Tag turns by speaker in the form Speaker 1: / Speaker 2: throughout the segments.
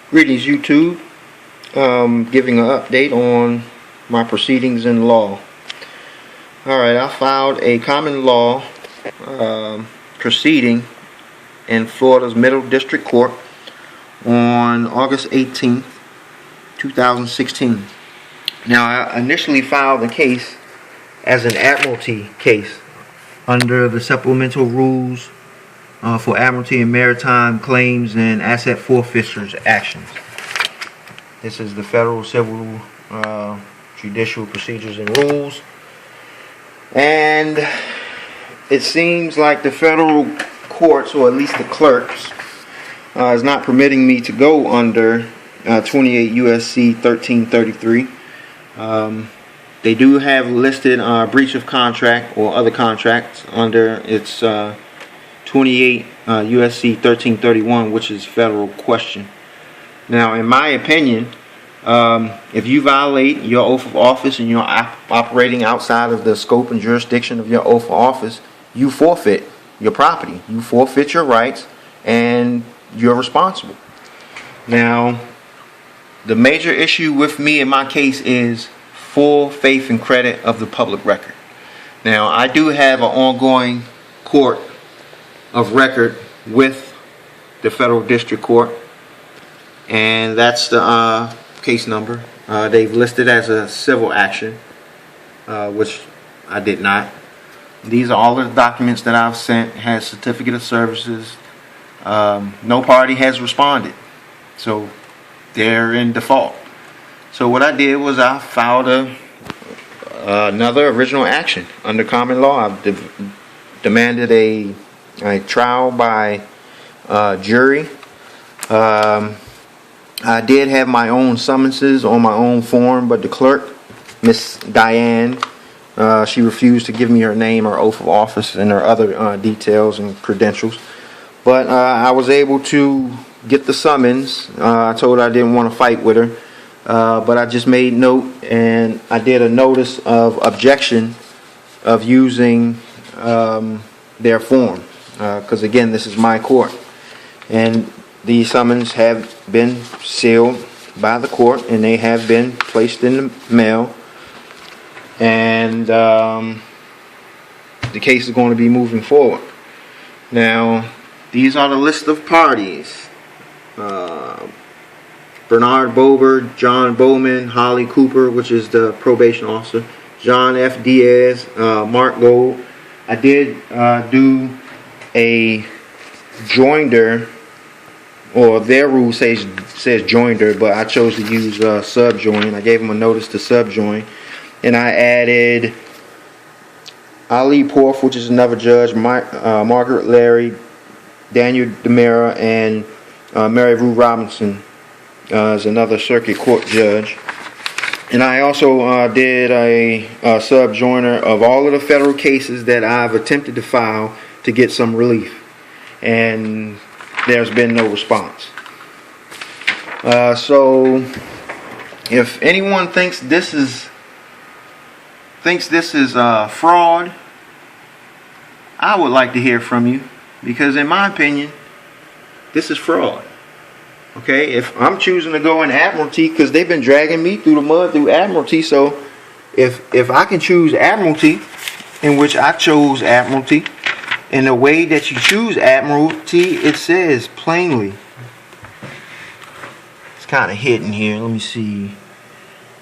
Speaker 1: Greetings, YouTube. Giving an update on my proceedings in law. Alright, I filed a common law proceeding in Florida's Middle District Court on August 18th, 2016. Now, I initially filed the case as an Admiralty case under the supplemental rules for Admiralty and Maritime Claims and Asset Forfeitures Actions. This is the Federal Civil Judicial Procedures and Rules. And it seems like the federal courts, or at least the clerks, is not permitting me to go under 28 U.S.C. 1333. They do have listed breach of contract or other contracts under its 28 U.S.C. 1331, which is federal question. Now, in my opinion, if you violate your oath of office and you're operating outside of the scope and jurisdiction of your oath of office, you forfeit your property. You forfeit your rights, and you're responsible. Now, the major issue with me in my case is full faith and credit of the public record. Now, I do have an ongoing court of record with the Federal District Court, and that's the case number. They've listed as a civil action, which I did not. These are all the documents that I've sent. Has certificate of services. No party has responded, so they're in default. So what I did was I filed another original action under common law. I demanded a trial by jury. I did have my own summonses on my own form, but the clerk, Miss Diane, she refused to give me her name, her oath of office, and her other details and credentials. But I was able to get the summons. I told her I didn't want to fight with her, but I just made note, and I did a notice of objection of using their form, because again, this is my court, and the summons have been sealed by the court, and they have been placed in the mail, and the case is going to be moving forward. Now, these are the list of parties: Bernard Bober, John Bowman, Holly Cooper, which is the probation officer, John F. Diaz, Mark Gold. I did do a joinder, or their rule says joinder, but I chose to use subjoin. I gave them a notice to subjoin, and I added Ali Porth, which is another judge, Margaret Larry, Daniel DeMera, and Mary Rue Robinson is another circuit court judge. And I also did a subjoiner of all of the federal cases that I've attempted to file to get some relief, and there's been no response. So if anyone thinks this is fraud, I would like to hear from you, because in my opinion, this is fraud. Okay, if I'm choosing to go in Admiralty, because they've been dragging me through the mud through Admiralty, so if I can choose Admiralty, in which I chose Admiralty, in the way that you choose Admiralty, it says plainly. It's kind of hidden here. Let me see.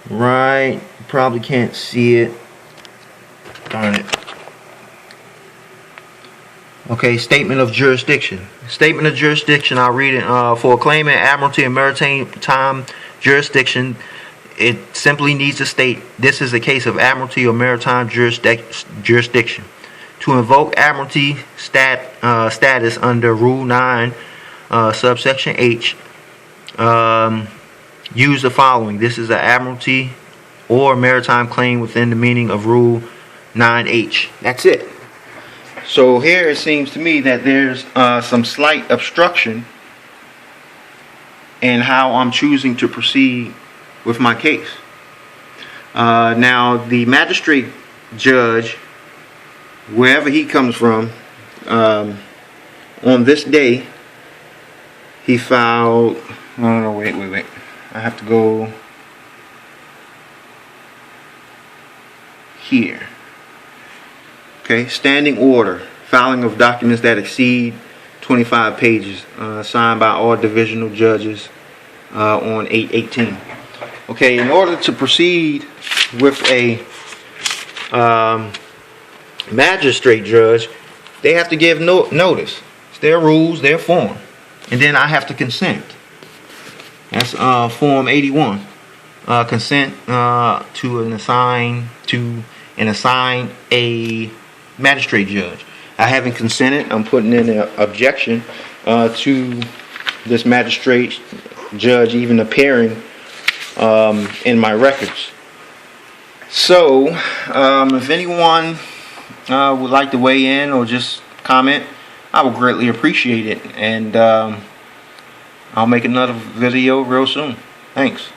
Speaker 1: Right, you probably can't see it. Darn it. Okay, statement of jurisdiction. Statement of jurisdiction, I'll read it. For a claim in Admiralty and Maritime jurisdiction, it simply needs to state, this is a case of Admiralty or Maritime jurisdiction. To invoke Admiralty status under Rule 9, subsection H, use the following. This is an Admiralty or Maritime claim within the meaning of Rule 9H. That's it. So here it seems to me that there's some slight obstruction in how I'm choosing to proceed with my case. Now, the magistrate judge, wherever he comes from, on this day, he filed No, wait. I have to go here. Okay, standing order. Filing of documents that exceed 25 pages, signed by all divisional judges on 8/18. Okay, in order to proceed with a magistrate judge, they have to give notice. It's their rules, their form, and then I have to consent. That's Form 81. Consent to assign a magistrate judge. I haven't consented. I'm putting in an objection to this magistrate judge even appearing in my records. So, if anyone would like to weigh in or just comment, I would greatly appreciate it. And I'll make another video real soon. Thanks.